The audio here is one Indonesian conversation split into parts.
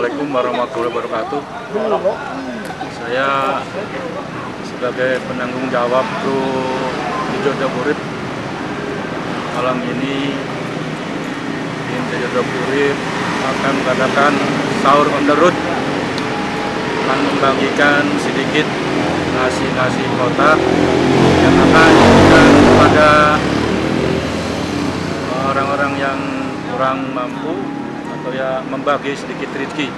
Assalamualaikum warahmatullahi wabarakatuh. Saya sebagai penanggung jawab grup Jejodoh Urip, malam ini tim Jejodoh Urip akan mengadakan sahur on the road, akan membagikan sedikit nasi kotak yang akan diberikan kepada orang-orang yang kurang mampu atau ya membagi sedikit rezeki.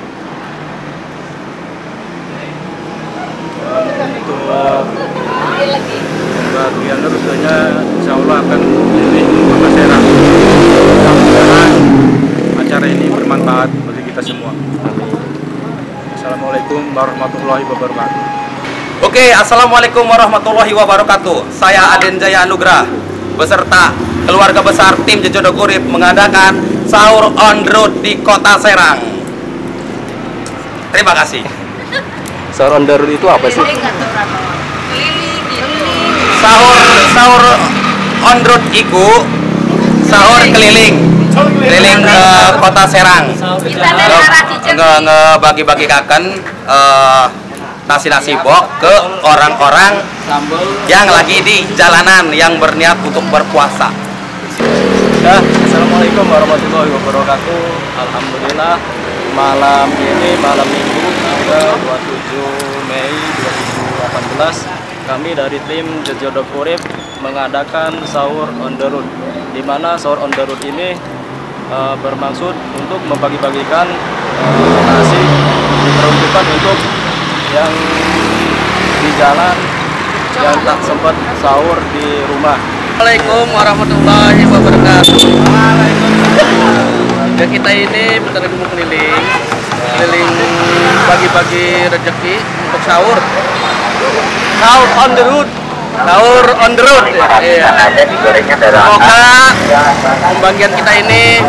Untuk pembagian rutenya insya Allah akan keliling Kota Serang. Mudah-mudahan acara ini bermanfaat bagi kita semua. Assalamualaikum warahmatullahi wabarakatuh. Oke, assalamualaikum warahmatullahi wabarakatuh. Saya Aden Jaya Anugrah beserta keluarga besar tim Jejodoh Urip mengadakan sahur on the road di Kota Serang. Terima kasih. Sahur on the road itu apa sih? Sahur on the road iku sahur keliling Kota Serang. Ngebagi-bagi kaken nasi bok ke orang-orang yang lagi di jalanan yang berniat untuk berpuasa. Ya, assalamualaikum warahmatullahi wabarakatuh. Alhamdulillah, malam ini malam Minggu tanggal 27 Mei 2018 kami dari tim Jejodoh Urip mengadakan sahur on the road, di mana sahur on the road ini bermaksud untuk membagi-bagikan nasi diperuntukkan untuk yang di jalan yang tak sempat sahur di rumah. Assalamualaikum warahmatullahi wabarakatuh. Ya, kita ini bentar lagi mau keliling bagi-bagi rezeki untuk sahur. Sahur on the road. Sahur on the road. Iya. Semoga pembagian kita ini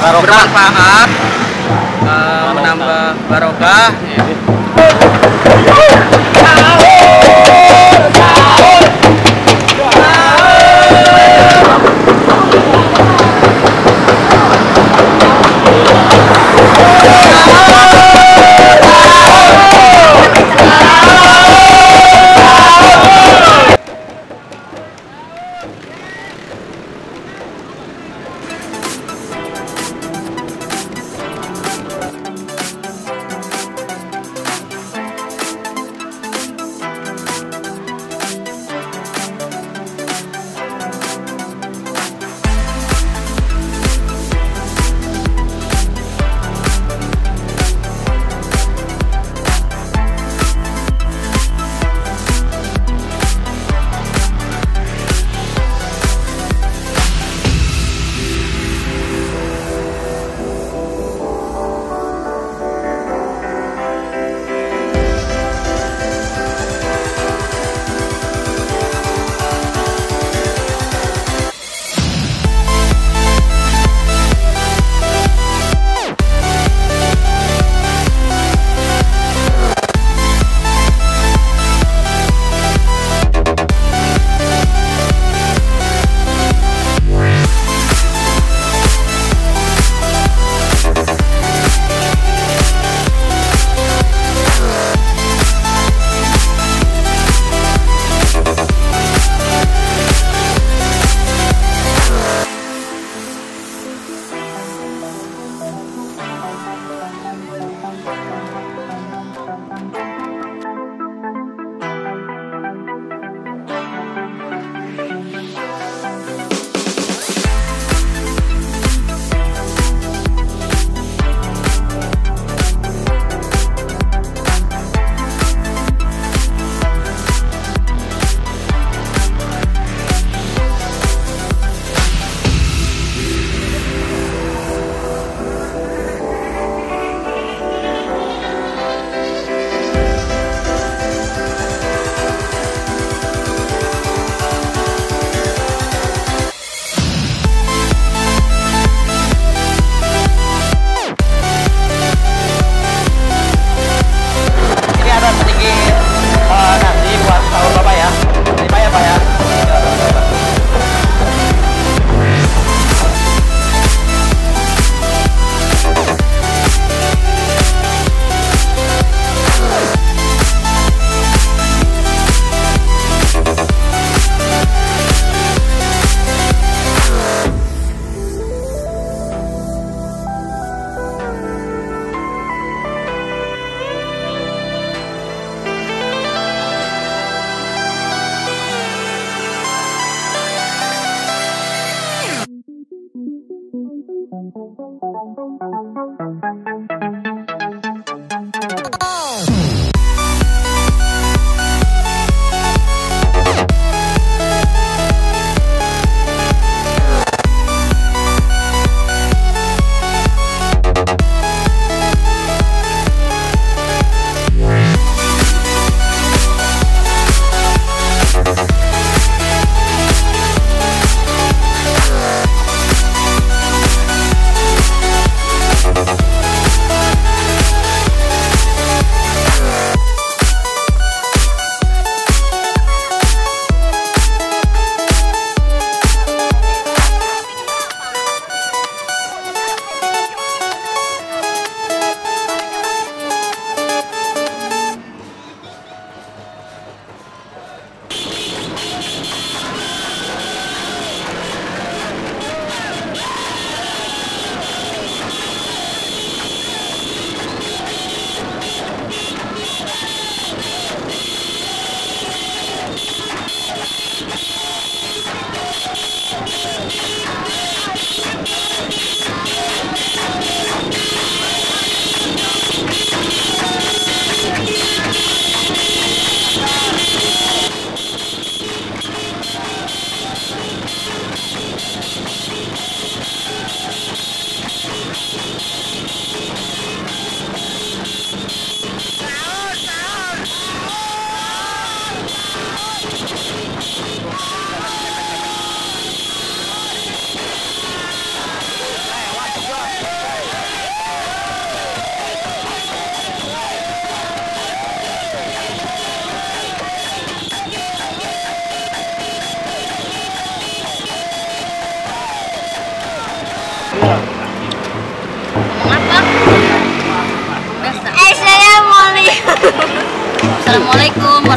bermanfaat, menambah barokah.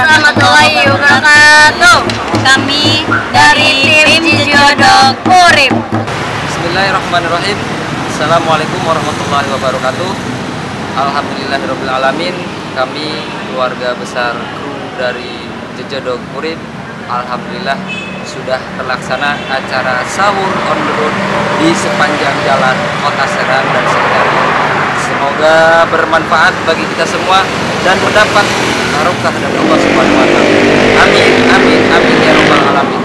warahmatullahi wabarakatuh. Kami dari tim Jodoh Urip. Bismillahirrahmanirrahim. Assalamualaikum warahmatullahi wabarakatuh. Alhamdulillahirrahmanirrahim. Kami keluarga besar kru dari Jodoh Urip, alhamdulillah sudah terlaksana acara sahur on the road di sepanjang jalan Kota Serang dan sekitarnya. Semoga bermanfaat bagi kita semua dan mendapat barokah dari Allah Subhanahu wa taala. Amin amin amin ya rabbal alamin.